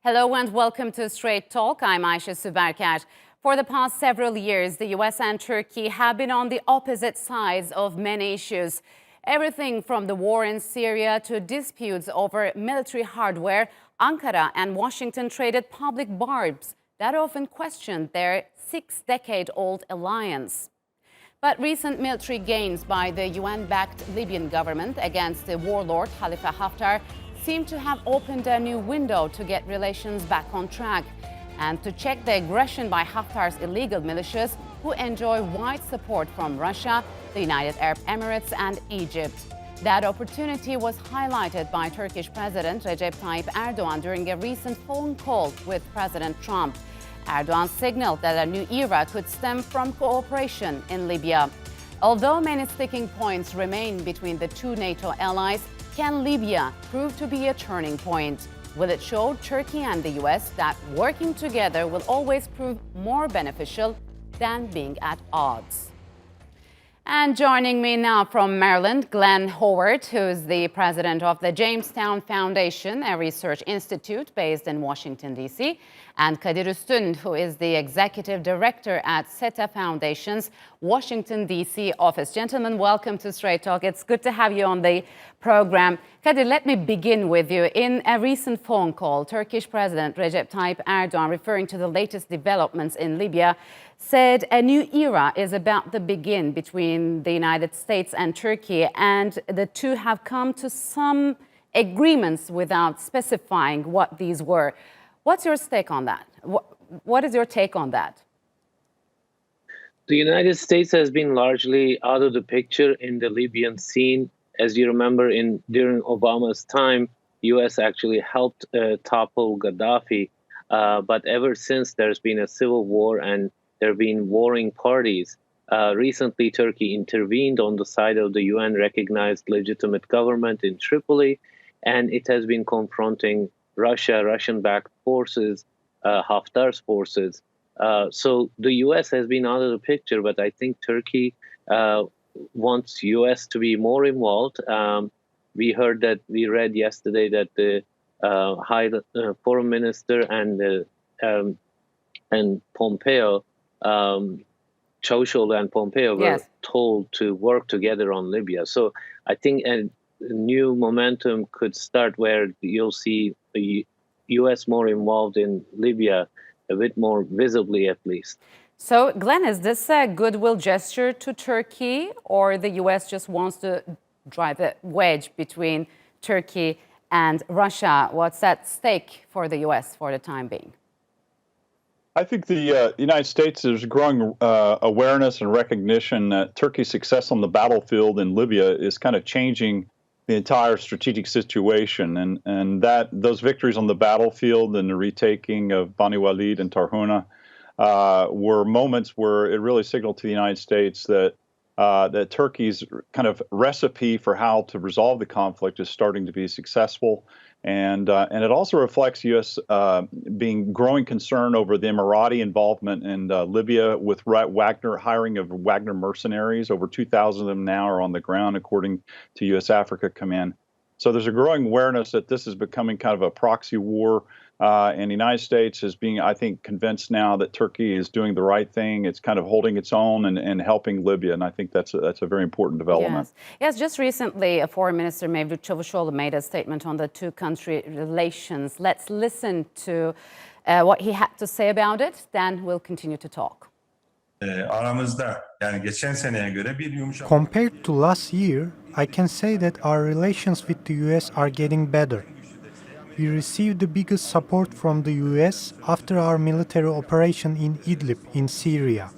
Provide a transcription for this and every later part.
Hello and welcome to Straight Talk. I'm Ayşe Süberker. For the past several years, the US and Turkey have been on the opposite sides of many issues. Everything from the war in Syria to disputes over military hardware, Ankara and Washington traded public barbs that often questioned their six-decade-old alliance. But recent military gains by the UN-backed Libyan government against the warlord Khalifa Haftar seem to have opened a new window to get relations back on track and to check the aggression by Haftar's illegal militias who enjoy wide support from Russia, the United Arab Emirates and Egypt. That opportunity was highlighted by Turkish President Recep Tayyip Erdogan during a recent phone call with President Trump. Erdogan signaled that a new era could stem from cooperation in Libya. Although many sticking points remain between the two NATO allies, can Libya prove to be a turning point? Will it show Turkey and the US that working together will always prove more beneficial than being at odds? And joining me now from Maryland, Glen Howard, who is the president of the Jamestown Foundation, a research institute based in Washington, D.C., and Kadir Ustun, who is the executive director at SETA Foundation's Washington, D.C. office. Gentlemen, welcome to Straight Talk. It's good to have you on the program. Kadir, let me begin with you. In a recent phone call, Turkish President Recep Tayyip Erdogan, referring to the latest developments in Libya, said a new era is about to begin between the United States and Turkey, and the two have come to some agreements without specifying what these were. What's your take on that? What is your take on that? The United States has been largely out of the picture in the Libyan scene. As you remember, during Obama's time, U.S. actually helped topple Gaddafi, but ever since there's been a civil war and there have been warring parties. Recently, Turkey intervened on the side of the UN-recognized legitimate government in Tripoli, and it has been confronting Russian-backed forces, Haftar's forces. So the U.S. has been out of the picture, but I think Turkey wants U.S. to be more involved. We read yesterday that the foreign minister and Pompeo, Cavusoglu and Pompeo were told to work together on Libya. So I think a new momentum could start where you'll see the U.S. more involved in Libya, a bit more visibly at least. So, Glenn, is this a goodwill gesture to Turkey, or the U.S. just wants to drive a wedge between Turkey and Russia? What's at stake for the U.S. for the time being? I think the United States is growing awareness and recognition that Turkey's success on the battlefield in Libya is kind of changing the entire strategic situation, and that those victories on the battlefield and the retaking of Bani Walid and Tarhuna were moments where it really signaled to the United States that that Turkey's kind of recipe for how to resolve the conflict is starting to be successful. And it also reflects U.S. being growing concern over the Emirati involvement in Libya with Wagner, hiring of Wagner mercenaries. Over 2,000 of them now are on the ground, according to U.S. Africa Command. So there's a growing awareness that this is becoming kind of a proxy war. And the United States is being, I think, convinced now that Turkey is doing the right thing. It's kind of holding its own and helping Libya. And I think that's a very important development. Yes, just recently, Foreign Minister Mevlut Cavusoglu made a statement on the two-country relations. Let's listen to what he had to say about it. Then we'll continue to talk. Compared to last year, I can say that our relations with the US are getting better. We received the biggest support from the US after our military operation in Idlib in Syria.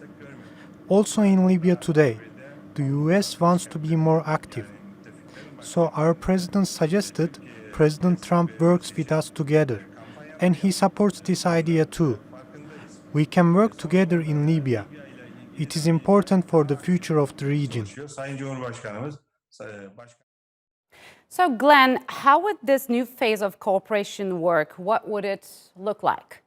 Also in Libya today, the US wants to be more active. So our president suggested President Trump works with us together, and he supports this idea too. We can work together in Libya. It is important for the future of the region. So, Glenn, how would this new phase of cooperation work? What would it look like?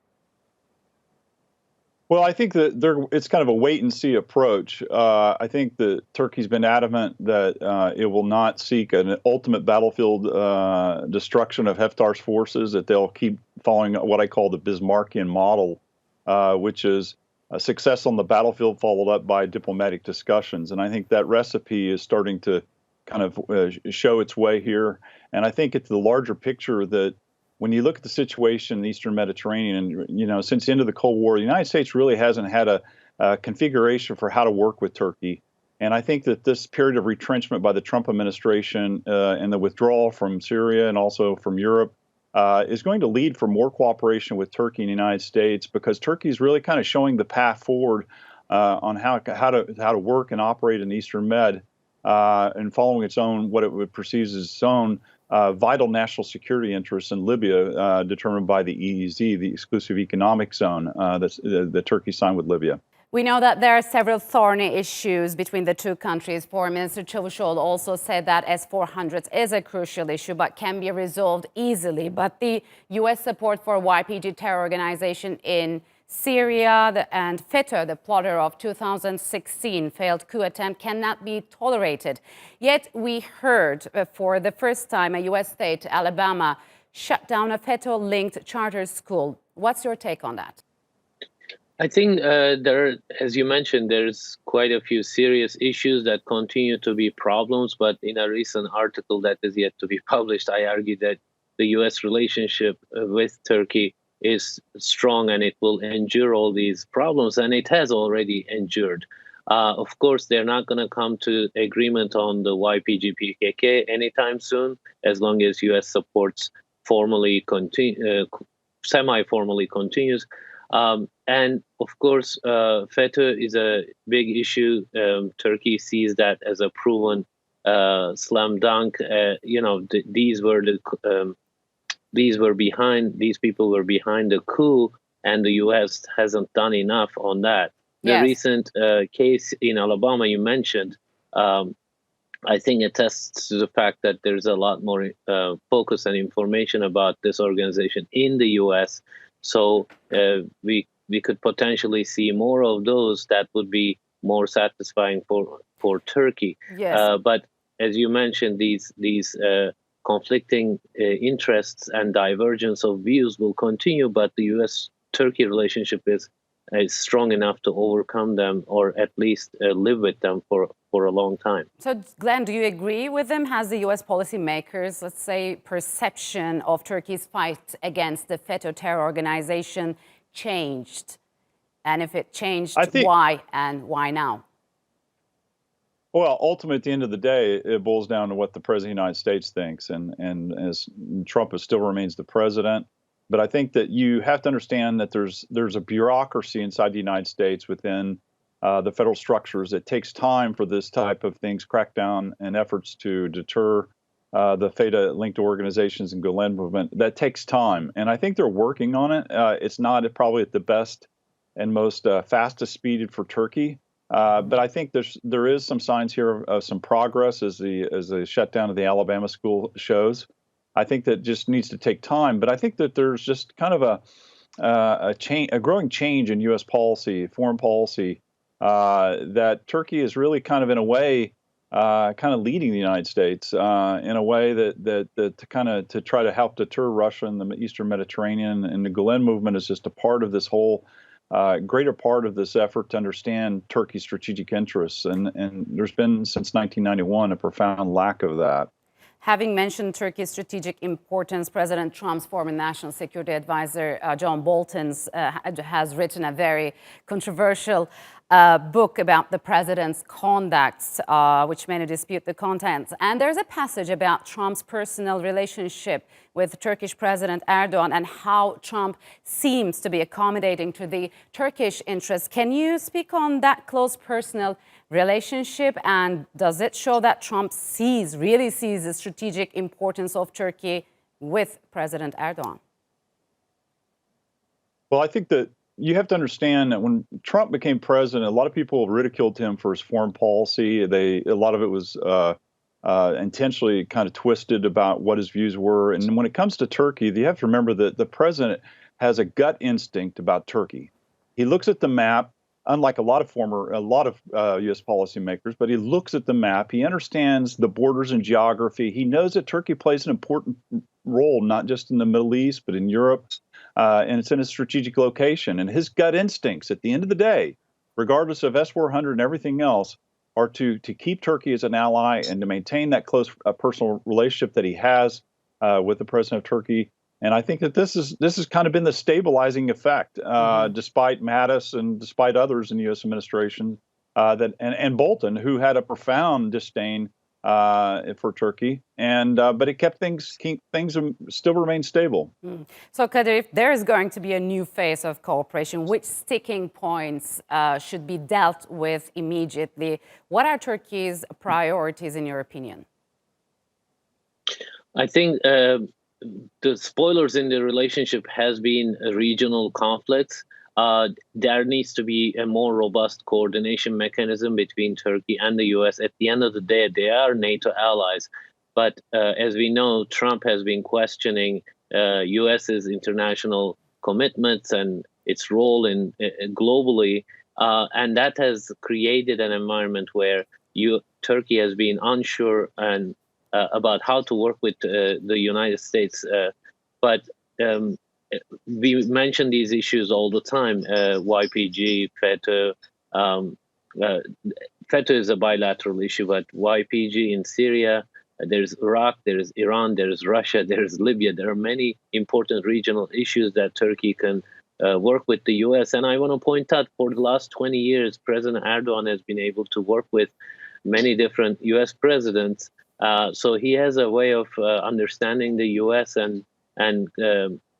Well, I think that it's kind of a wait-and-see approach. I think that Turkey's been adamant that it will not seek an ultimate battlefield destruction of Haftar's forces, that they'll keep following what I call the Bismarckian model, which is a success on the battlefield followed up by diplomatic discussions. And I think that recipe is starting to kind of show its way here. And I think it's the larger picture that when you look at the situation in the Eastern Mediterranean, and since the end of the Cold War, the United States really hasn't had a configuration for how to work with Turkey. And I think that this period of retrenchment by the Trump administration and the withdrawal from Syria and also from Europe is going to lead for more cooperation with Turkey and the United States, because Turkey is really kind of showing the path forward on how to work and operate in the Eastern Med and following its own, what it would perceive as its own vital national security interests in Libya, determined by the EEZ, the exclusive economic zone that Turkey signed with Libya. We know that there are several thorny issues between the two countries. Foreign Minister Cavusoglu also said that S-400 is a crucial issue, but can be resolved easily. But the U.S. support for YPG terror organization in Syria and SETA, the plotter of 2016 failed coup attempt, cannot be tolerated. Yet we heard for the first time a U.S. state, Alabama, shut down a FETA-linked charter school. What's your take on that? I think as you mentioned, there's quite a few serious issues that continue to be problems. But in a recent article that is yet to be published, I argue that the U.S. relationship with Turkey is strong and it will endure all these problems. And it has already endured. Of course, they're not going to come to agreement on the YPG PKK anytime soon, as long as U.S. supports semi-formally continues. And of course, FETA is a big issue. Turkey sees that as a proven slam dunk. These people were behind the coup, and the U.S. hasn't done enough on that. The recent case in Alabama you mentioned, I think attests to the fact that there's a lot more focus and information about this organization in the U.S. So we could potentially see more of those that would be more satisfying for Turkey. Yes. But as you mentioned, these conflicting interests and divergence of views will continue. But the U.S.-Turkey relationship is strong enough to overcome them, or at least live with them for a long time. So, Glenn, do you agree with them? Has the U.S. policymakers, let's say, perception of Turkey's fight against the FETA terror organization changed? And if it changed, why and why now? Well, ultimately, at the end of the day, it boils down to what the President of the United States thinks. And as Trump still remains the president, but I think that you have to understand that there's a bureaucracy inside the United States within the federal structures. It takes time for this type of things, crackdown and efforts to deter the FETA-linked organizations and Glen movement. That takes time, and I think they're working on it. It's not probably at the best and most fastest speed for Turkey, but I think there is some signs here of some progress as the shutdown of the Alabama school shows. I think that just needs to take time, but I think that there's just kind of a growing change in U.S. policy, foreign policy, that Turkey is really kind of in a way kind of leading the United States in a way that to try to help deter Russia in the Eastern Mediterranean. And the Glen movement is just a part of this whole greater part of this effort to understand Turkey's strategic interests. And there's been since 1991 a profound lack of that. Having mentioned Turkey's strategic importance, President Trump's former National Security Advisor, John Bolton, has written a very controversial book about the president's conduct, which many dispute the contents. And there's a passage about Trump's personal relationship with Turkish President Erdogan and how Trump seems to be accommodating to the Turkish interests. Can you speak on that close personal relationship, and does it show that Trump really sees the strategic importance of Turkey with President Erdogan? Well, I think that you have to understand that when Trump became president, a lot of people ridiculed him for his foreign policy. A lot of it was intentionally kind of twisted about what his views were. And when it comes to Turkey, you have to remember that the president has a gut instinct about Turkey. He looks at the map. Unlike a lot of U.S. policymakers, but he looks at the map. He understands the borders and geography. He knows that Turkey plays an important role, not just in the Middle East, but in Europe. and it's in a strategic location. And his gut instincts at the end of the day, regardless of S-400 and everything else, are to keep Turkey as an ally and to maintain that close personal relationship that he has with the president of Turkey. And I think that this has kind of been the stabilizing effect, despite Mattis and despite others in the U.S. administration, and Bolton, who had a profound disdain for Turkey, but it kept things still remain stable. So, Kadir, if there is going to be a new phase of cooperation, which sticking points should be dealt with immediately? What are Turkey's priorities, in your opinion? I think the spoilers in the relationship has been regional conflicts. There needs to be a more robust coordination mechanism between Turkey and the U.S. At the end of the day, they are NATO allies. But as we know, Trump has been questioning U.S.'s international commitments and its role in globally. And that has created an environment where Turkey has been unsure and about how to work with the United States. But we mention these issues all the time, YPG, FETA. FETA is a bilateral issue, but YPG in Syria, there's Iraq, there's Iran, there's Russia, there's Libya. There are many important regional issues that Turkey can work with the U.S. And I want to point out, for the last 20 years, President Erdogan has been able to work with many different U.S. presidents. So he has a way of understanding the U.S. and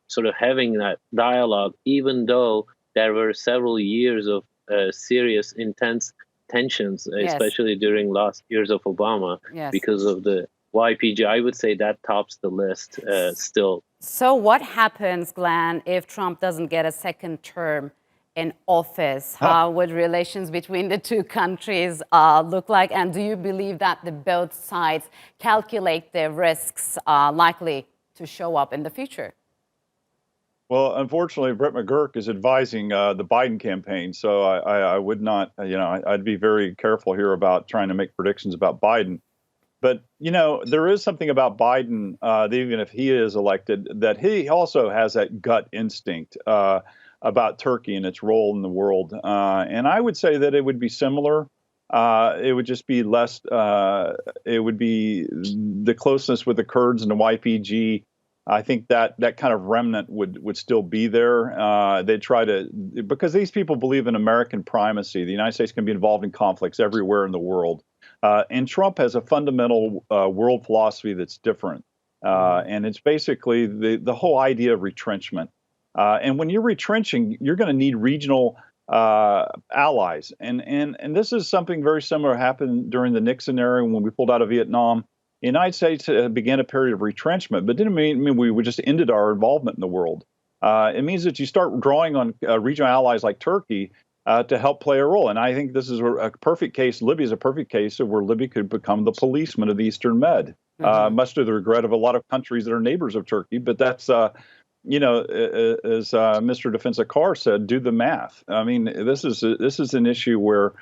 sort of having that dialogue, even though there were several years of serious, intense tensions, especially during last years of Obama, because of the YPG. I would say that tops the list still. So what happens, Glen, if Trump doesn't get a second term in office? How would relations between the two countries look like? And do you believe that both sides calculate the risks likely to show up in the future? Well, unfortunately, Brett McGurk is advising the Biden campaign, so I would not, I'd be very careful here about trying to make predictions about Biden. But, there is something about Biden, even if he is elected, that he also has that gut instinct about Turkey and its role in the world. And I would say that it would be similar. It would just be less, it would be the closeness with the Kurds and the YPG. I think that kind of remnant would still be there. They'd try to, because these people believe in American primacy. The United States can be involved in conflicts everywhere in the world. And Trump has a fundamental world philosophy that's different. And it's basically the whole idea of retrenchment. And when you're retrenching, you're going to need regional allies. And this is something very similar happened during the Nixon era when we pulled out of Vietnam. The United States began a period of retrenchment, but didn't mean we just ended our involvement in the world. It means that you start drawing on regional allies like Turkey to help play a role. And I think this is a perfect case. Libya is a perfect case of where Libya could become the policeman of the Eastern Med, much to the regret of a lot of countries that are neighbors of Turkey. But that's, as Mr. Defensa Carr said, do the math. I mean, this is an issue where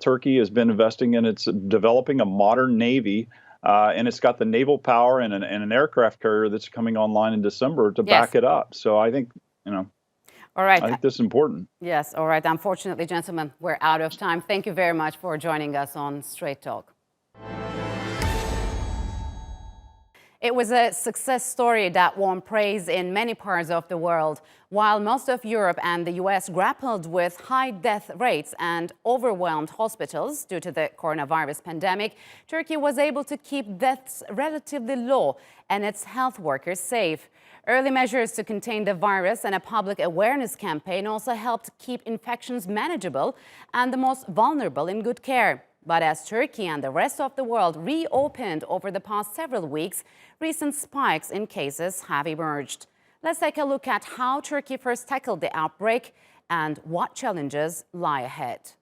Turkey has been investing in. It's developing a modern navy. And it's got the naval power and an aircraft carrier that's coming online in December to back it up. So I think, all right. I think this is important. Yes. All right. Unfortunately, gentlemen, we're out of time. Thank you very much for joining us on Straight Talk. It was a success story that won praise in many parts of the world. While most of Europe and the US grappled with high death rates and overwhelmed hospitals due to the coronavirus pandemic, Turkey was able to keep deaths relatively low and its health workers safe. Early measures to contain the virus and a public awareness campaign also helped keep infections manageable and the most vulnerable in good care. But as Turkey and the rest of the world reopened over the past several weeks, recent spikes in cases have emerged. Let's take a look at how Turkey first tackled the outbreak and what challenges lie ahead.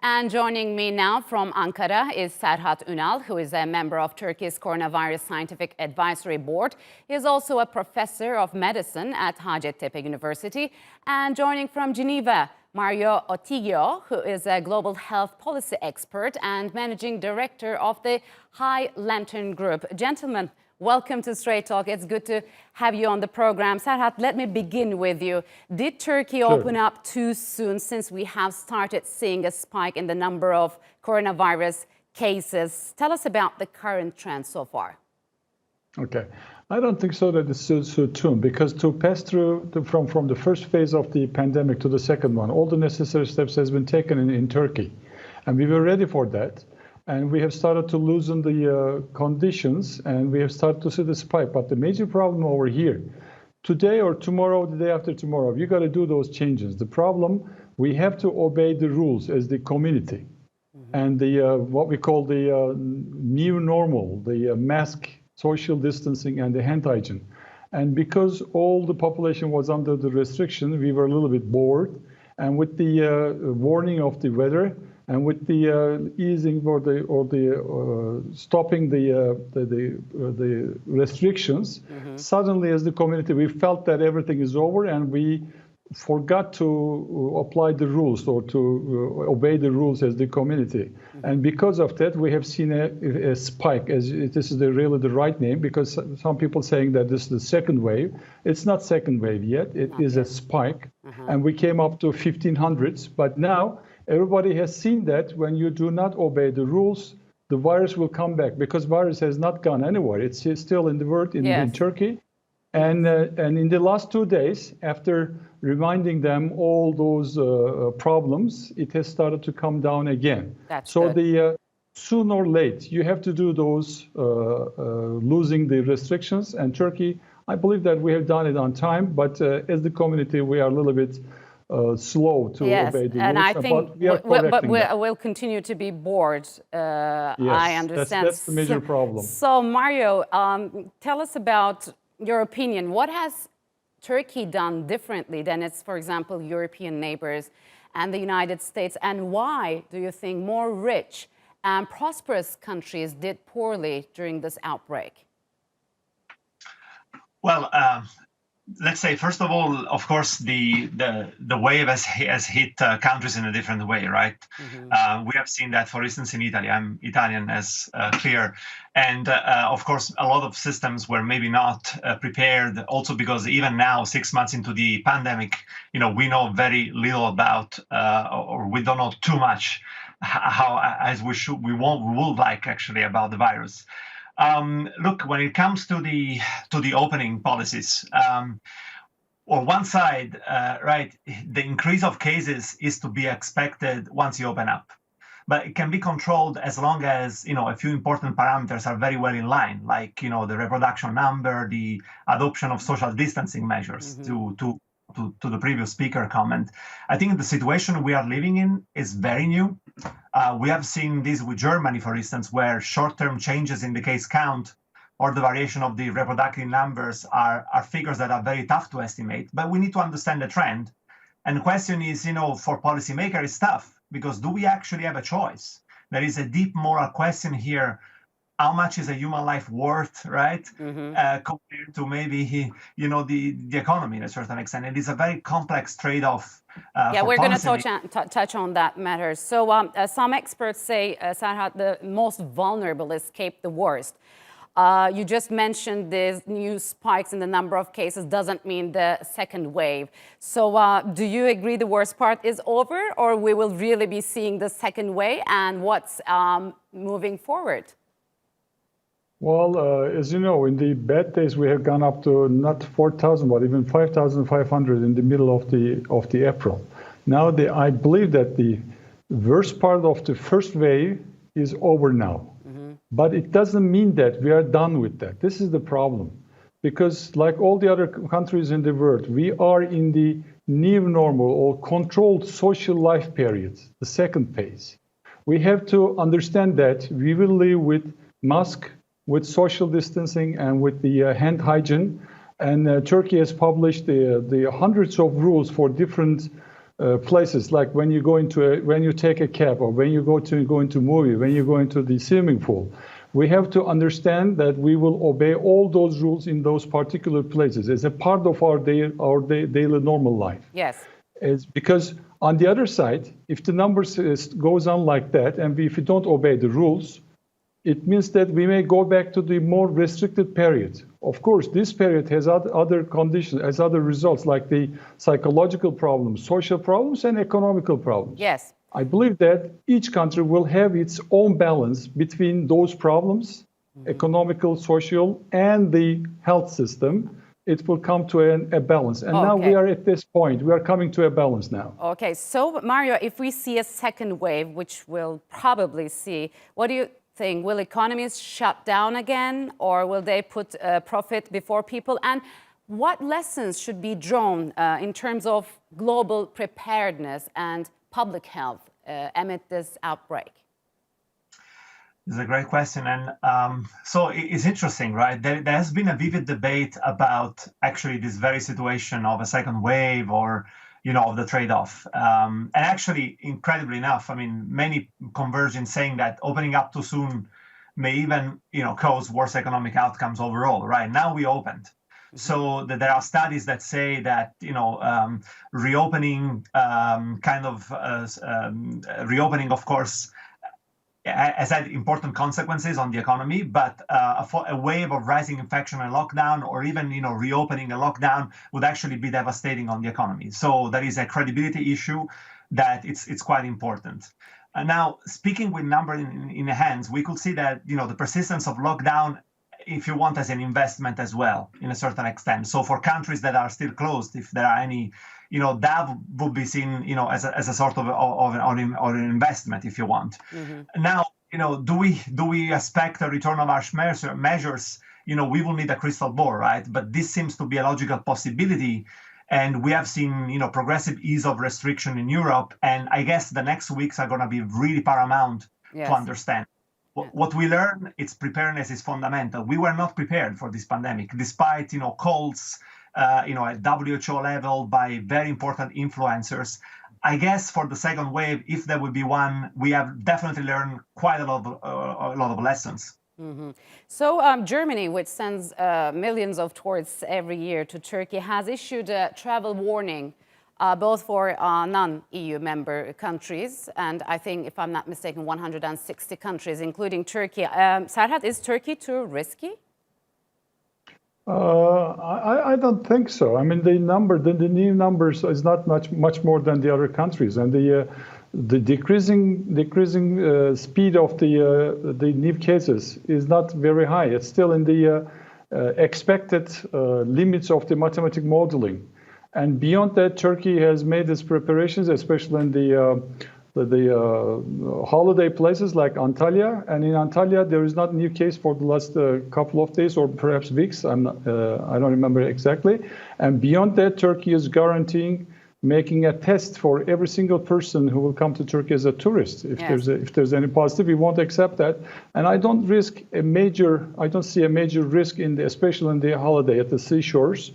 And joining me now from Ankara is Serhat Unal, who is a member of Turkey's Coronavirus Scientific Advisory Board. He is also a professor of medicine at Hacettepe University. And joining from Geneva, Mario Ottiglio, who is a global health policy expert and managing director of the High Lantern Group. Gentlemen, welcome to Straight Talk. It's good to have you on the program. Serhat, let me begin with you. Did Turkey open up too soon, since we have started seeing a spike in the number of coronavirus cases? Tell us about the current trend so far. Okay. I don't think so that it's so soon, because to pass through from the first phase of the pandemic to the second one, all the necessary steps has been taken in Turkey. And we were ready for that. And we have started to loosen the conditions, and we have started to see the spike. But the major problem over here, today or tomorrow, the day after tomorrow, you got to do those changes. The problem, we have to obey the rules as the community. And the what we call the new normal, the mask, social distancing, and the hand hygiene. And because all the population was under the restriction, we were a little bit bored. And with the warning of the weather, and with the easing or the stopping the restrictions, suddenly as the community, we felt that everything is over, and we forgot to apply the rules or to obey the rules as the community. And because of that, we have seen a spike, as this is really the right name, because some people saying that this is the second wave. It's not second wave yet. It is a spike. And we came up to 1500s. But now everybody has seen that when you do not obey the rules, the virus will come back, because virus has not gone anywhere. It's still in the world, in Turkey. And in the last 2 days, after reminding them all those problems, it has started to come down again. So the soon or late, you have to do those losing the restrictions. And Turkey, I believe that we have done it on time, but as the community, we are a little bit slow to obey the rules. And I think we'll continue to be bored. I understand. That's the major problem. So Mario, tell us about your opinion. What has Turkey done differently than its, for example, European neighbors and the United States? And why do you think more rich and prosperous countries did poorly during this outbreak? Well, let's say, first of all, of course, the wave has hit countries in a different way, right? We have seen that, for instance, in Italy. I'm Italian, as clear. And of course, a lot of systems were maybe not prepared, also because even now, 6 months into the pandemic, we know very little about, or we don't know too much how, as we would like, actually, about the virus. Look, when it comes to the opening policies, on one side, right, the increase of cases is to be expected once you open up, but it can be controlled as long as a few important parameters are very well in line, like the reproduction number, the adoption of social distancing measures. To the previous speaker comment, I think the situation we are living in is very new. We have seen this with Germany, for instance, where short-term changes in the case count or the variation of the reproductive numbers are figures that are very tough to estimate. But we need to understand the trend. And the question is, for policymakers, it's tough, because do we actually have a choice? There is a deep moral question here. How much is a human life worth, right? Compared to maybe, the economy in a certain extent. It is a very complex trade-off. We're going to touch on that matter. So some experts say, Serhat, the most vulnerable escape the worst. You just mentioned these new spikes in the number of cases doesn't mean the second wave. So do you agree the worst part is over, or we will really be seeing the second wave, and what's moving forward? Well, as you know, in the bad days, we have gone up to not 4,000, but even 5,500 in the middle of the April. Now, I believe that the worst part of the first wave is over now. But it doesn't mean that we are done with that. This is the problem. Because like all the other countries in the world, we are in the new normal or controlled social life periods, the second phase. We have to understand that we will live with mask, with social distancing, and with the hand hygiene. And Turkey has published the hundreds of rules for different places, like when you go when you take a cab, or when you go into a movie, when you go into the swimming pool. We have to understand that we will obey all those rules in those particular places as a part of our daily normal life. Yes. It's because on the other side, if the numbers goes on like that, and if we don't obey the rules, it means that we may go back to the more restricted period. Of course, this period has other conditions, has other results, like the psychological problems, social problems, and economical problems. Yes. I believe that each country will have its own balance between those problems, economical, social, and the health system. It will come to a balance. And now we are at this point. We are coming to a balance now. Okay, so Mario, if we see a second wave, which we'll probably see, what do you think? Will economies shut down again, or will they put profit before people? And what lessons should be drawn in terms of global preparedness and public health amid this outbreak? It's a great question. And so it's interesting, right? There has been a vivid debate about actually this very situation of a second wave, or, of the trade-off. And actually, incredibly enough, I mean, many converge in saying that opening up too soon may even, cause worse economic outcomes overall, right? Now we opened. So there are studies that say that, reopening, reopening, of course, has had important consequences on the economy, but a wave of rising infection and lockdown, or even reopening a lockdown, would actually be devastating on the economy. So there is a credibility issue that it's quite important. Now, speaking with number in hands, we could see that the persistence of lockdown, if you want, as an investment as well, in a certain extent. So for countries that are still closed, if there are any, that would be seen, as a sort of an investment, if you want. Mm-hmm. Now, do we expect a return of harsh measures? We will need a crystal ball, right? But this seems to be a logical possibility. And we have seen, progressive ease of restriction in Europe. And I guess the next weeks are going to be really paramount to understand. What we learn, its preparedness is fundamental. We were not prepared for this pandemic, despite, calls, at WHO level by very important influencers. I guess for the second wave, if there will be one, we have definitely learned quite a lot of lessons. Mm-hmm. So Germany, which sends millions of tourists every year to Turkey, has issued a travel warning both for non-EU member countries, and I think, if I'm not mistaken, 160 countries, including Turkey. Serhat, is Turkey too risky? I don't think so. I mean, the new numbers is not much more than the other countries, and the decreasing speed of the new cases is not very high. It's still in the expected limits of the mathematical modeling. And beyond that, Turkey has made its preparations, especially in the holiday places like Antalya. And in Antalya, there is not a new case for the last couple of days or perhaps weeks. I don't remember exactly. And beyond that, Turkey is guaranteeing making a test for every single person who will come to Turkey as a tourist. If there's any positive, we won't accept that. And I don't see a major risk especially in the holiday at the seashores.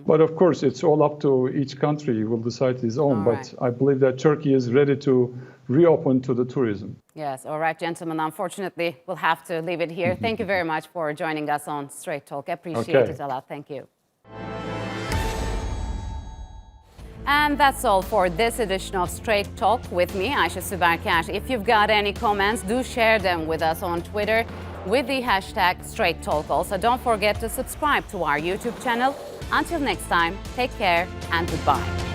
But of course, it's all up to each country. He will decide his own. But I believe that Turkey is ready to reopen to the tourism. Yes. All right, gentlemen. Unfortunately, we'll have to leave it here. Thank you very much for joining us on Straight Talk. Appreciate it a lot. Thank you. And that's all for this edition of Straight Talk with me, Ayşe Süberker. If you've got any comments, do share them with us on Twitter with the hashtag Straight Talk. Also, don't forget to subscribe to our YouTube channel. Until next time, take care and goodbye.